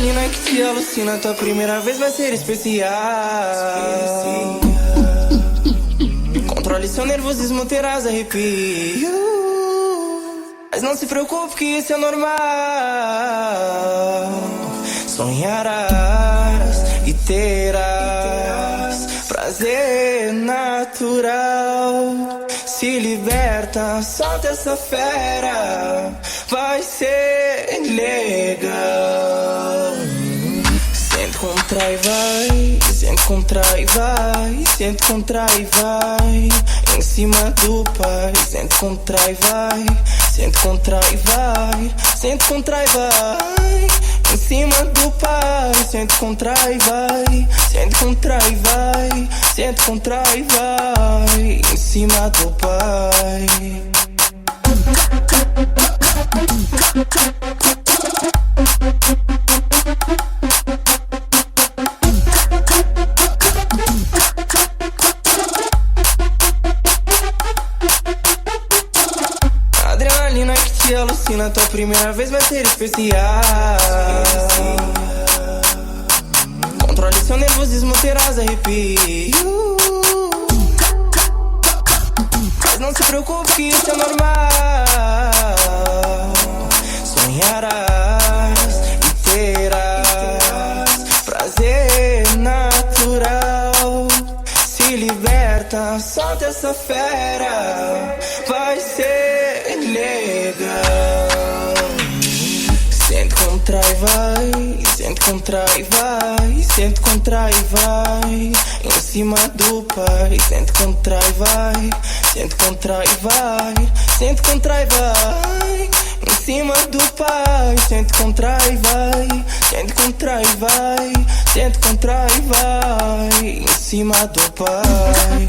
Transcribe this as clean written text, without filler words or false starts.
Adrenalina que te alucina, tua primeira vez vai ser especial. Controle seu nervosismo, terás arrepio. Mas não se preocupe que isso é normal. Sonharás e terás prazer natural. Se liberta, solta essa fera, vai ser legal. Sente, contrai, vai. Sente, contrai, vai. Sente, contrai, vai. Em cima do pai. Sente, contrai, vai. Sente, contrai, vai. Sente, contrai, vai. Em cima do pai. Sente, contrai, vai. Sente, contrai, vai. Sente, contrai, vai. Em cima do pai. Adrenalina que te alucina, tua primeira vez vai ser especial. Controle seu nervosismo, terás arrepio. Mas não se preocupe que isso é normal. Sonharás e terás prazer natural. Se liberta, solta essa fera, vai ser legal. Sente, contrai, vai. Sente, contrai, vai. Sente, contrai, vai. Em cima do pai. Sente, contrai, vai. Sente, contrai, vai. Sente, contrai, vai. Em cima do pai. Sente, contrai, vai. Sente, contrai, vai. Sente, contrai, vai. Em cima do pai.